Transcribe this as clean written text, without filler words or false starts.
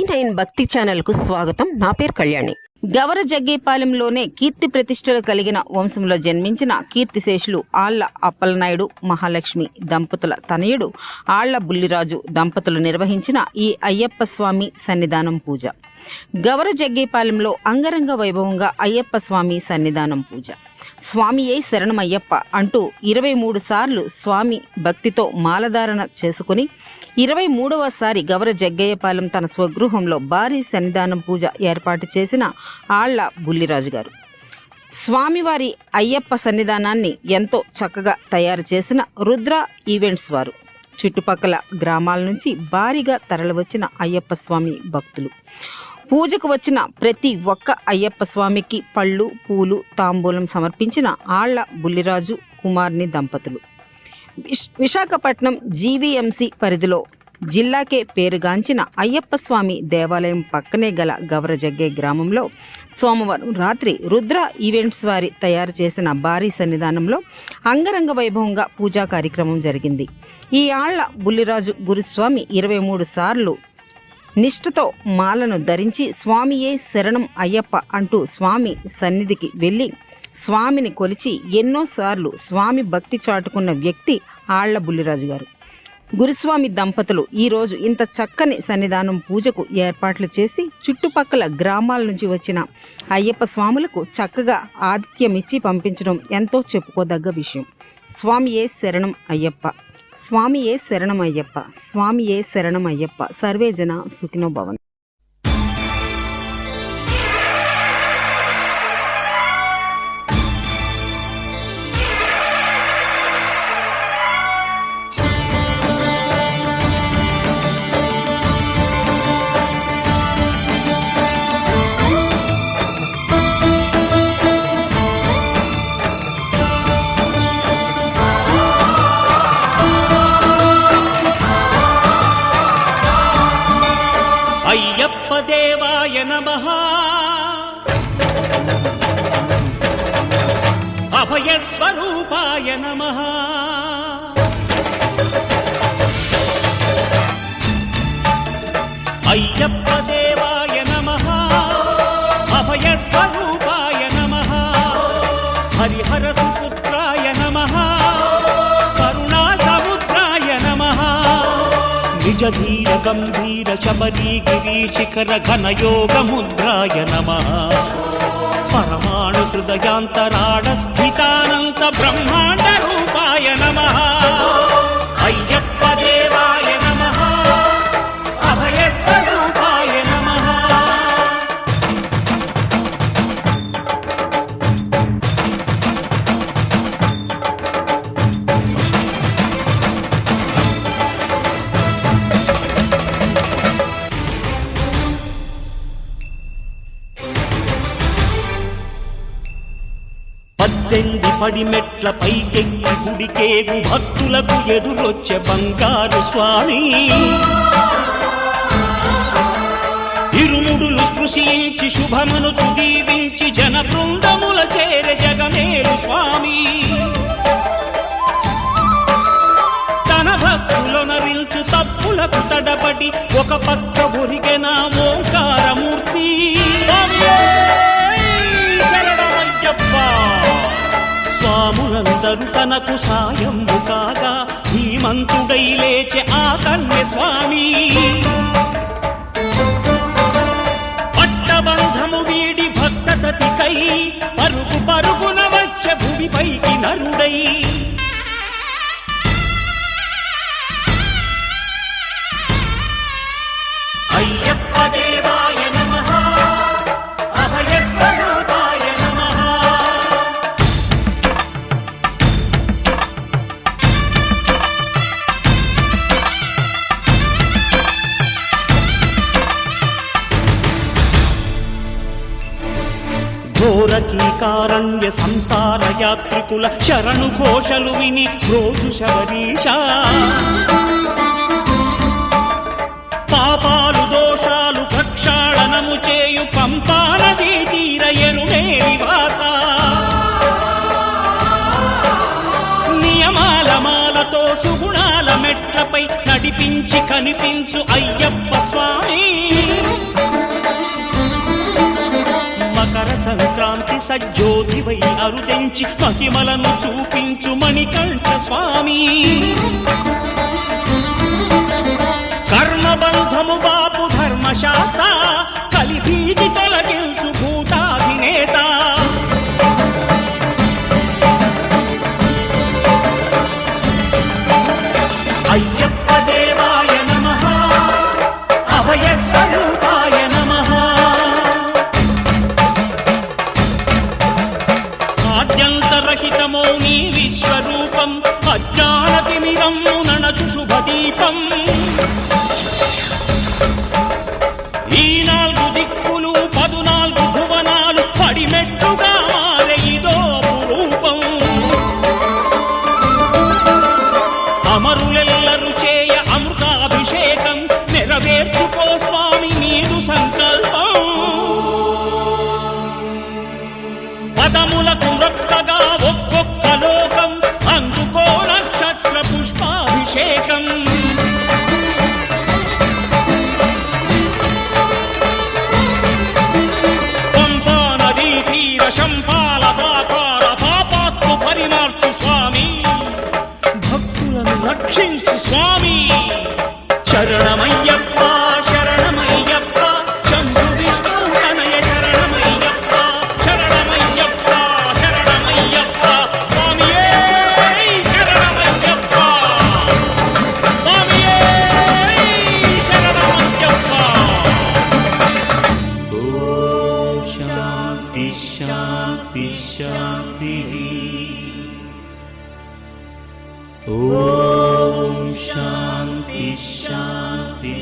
V9 భక్తి channel కు స్వాగతం. నా పేరు కళ్యాణి. గవర జగ్గేపాలెంలోనే కీర్తి ప్రతిష్టలు కలిగిన వంశంలో జన్మించిన కీర్తిశేషులు ఆళ్ల అప్పలనాయుడు మహాలక్ష్మి దంపతుల తనయుడు ఆళ్ల బుల్లిరాజు దంపతులు నిర్వహించిన ఈ అయ్యప్ప స్వామి సన్నిధానం పూజ. గవర జగ్గేపాలెంలో అంగరంగ వైభవంగా అయ్యప్ప స్వామి సన్నిధానం పూజ. స్వామియే శరణమయ్యప్ప అంటూ 23 సార్లు స్వామి భక్తితో మాలధారణ చేసుకుని 23వసారి గవర జగ్గయ్యపాలెం తన స్వగృహంలో భారీ సన్నిధానం పూజ ఏర్పాటు చేసిన ఆళ్ల బుల్లిరాజు గారు స్వామివారి అయ్యప్ప సన్నిధానాన్ని ఎంతో చక్కగా తయారు చేసిన రుద్ర ఈవెంట్స్ వారు చుట్టుపక్కల గ్రామాల నుంచి భారీగా తరలివచ్చిన అయ్యప్ప స్వామి భక్తులు పూజకు వచ్చిన ప్రతి ఒక్క అయ్యప్ప స్వామికి పళ్ళు పూలు తాంబూలం సమర్పించిన ఆళ్ల బుల్లిరాజు కుమార్ని దంపతులు. విశాఖపట్నం జీవీఎంసీ పరిధిలో జిల్లాకే పేరుగాంచిన అయ్యప్ప స్వామి దేవాలయం పక్కనే గల గవర జగ్గే గ్రామంలో సోమవారం రాత్రి రుద్ర ఈవెంట్స్ వారి తయారు చేసిన భారీ సన్నిధానంలో అంగరంగ వైభవంగా పూజా కార్యక్రమం జరిగింది. ఈ ఆళ్ల బుల్లిరాజు గురుస్వామి 23 సార్లు నిష్ఠతో మాలను ధరించి స్వామియే శరణం అయ్యప్ప అంటూ స్వామి సన్నిధికి వెళ్ళి స్వామిని కొలిచి ఎన్నోసార్లు స్వామి భక్తి చాటుకున్న వ్యక్తి ఆళ్ల బుల్లిరాజు గారు. గురుస్వామి దంపతులు ఈరోజు ఇంత చక్కని సన్నిధానం పూజకు ఏర్పాట్లు చేసి చుట్టుపక్కల గ్రామాల నుంచి వచ్చిన అయ్యప్ప స్వాములకు చక్కగా ఆతిథ్యమిచ్చి పంపించడం ఎంతో చెప్పుకోదగ్గ విషయం. స్వామియే శరణం అయ్యప్ప, స్వామియే శరణమయ్యప్ప, స్వామియే శరణమయ్యప్ప. సర్వే జన సుఖినో భవంతు. అయ్యప్ప దేవాయ నమః, అభయ స్వరూపాయ నమః, అయ్యప్ప దేవాయ నమః, అభయ స్వరూపాయ నమః, హరిహర సుపుత్రాయ నమః, కరుణా సముద్రాయ నమః, నిజ ధీర గంభీర శబరీ గిరీ శిఖర ఘన యోగ ముద్రాయ నమః, పరమాణు హృదయాంతరాళ స్థితానంత బ్రహ్మాండ రూపాయ నమః, అయ్యప్ప దేవాయ నమః, అభయ స్వరూపాయ నమః. పద్దెంది పడిమెట్ల పైకెక్కి గుడికేగు భక్తులకు ఎదురొచ్చే బంగారు స్వామి, ఇరుముడులు స్పృశించి శుభమును చుదీవించి జన బృందముల చేరే జగమేలు స్వామి, తన భక్తులొనరిల్చు తప్పులకు తడబడి ఒక పక్క ఒరిగెన ఓంకారమూర్తి. స్వాములందరూ తనకు సాయము కాగా ధీమంతుడై లేచే ఆ కన్య స్వామి, పట్టబంధము వీడి భక్తతతికై పరుగు పరుగున వచ్చే భూమిపైకి నరుడై. అయ్యప్ప దేవాయ నమః, అభయ స్వరూపాయ నమః. ఘోరకీకారణ్య సంసార యాత్రికుల శరణు ఘోషలు విని రోజు శబరీష, పాపాలు దోషాలు ప్రక్షాళనము చేయు పంపా నదీ తీర ఎరుమే నివాస, నియమాల మాలతో సుగుణాల మెట్లపై నడిపించి కనిపించు అయ్యప్ప స్వామి. సంక్రాంతి సజ్జోతివై అరుదెంచి మహిమలను చూపించు మణికంఠ స్వామి కర్మబంధము బాపు ధర్మశాస్త్ర కలిభీతి తొలగించు భూతాధినేత అయ్యప్ప దేవాయ నమః అభయ స్వరూపాయ నమః ఆద్యంతరహితమో నీ విశ్వరూపం అజ్ఞానతిమిరము నణచు శుభదీపం ఈ 4 దిక్కులు 14 భువనాలు పడిమెట్టుగా మారే ఇదో రూపం అమరులెల్లరు చేయ అమృతాభిషేకం నెరవేర్చుకో స్వామి నీదు సంకల్పం పదములకు మృక్కగా ఒక్కొక్క లోకం అందుకో నక్షత్ర పుష్పాభిషేకం పంపా నదీ తీర శంపాల దాకార పాపాత్మ పరిమార్చు స్వామి భక్తులను రక్షించు స్వామి శరణమయ్యప్ప శరణమయ్యప్ప శంభు విష్ణు తనయ శరణమయ్యప్ప శరణమయ్యప్ప శరణమయ్యప్ప స్వామియే శరణమయ్యప్ప స్వామియే శరణమయ్యప్ప ఓం శాంతి శాంతి శాంతి ఓం శాంతి శాంతి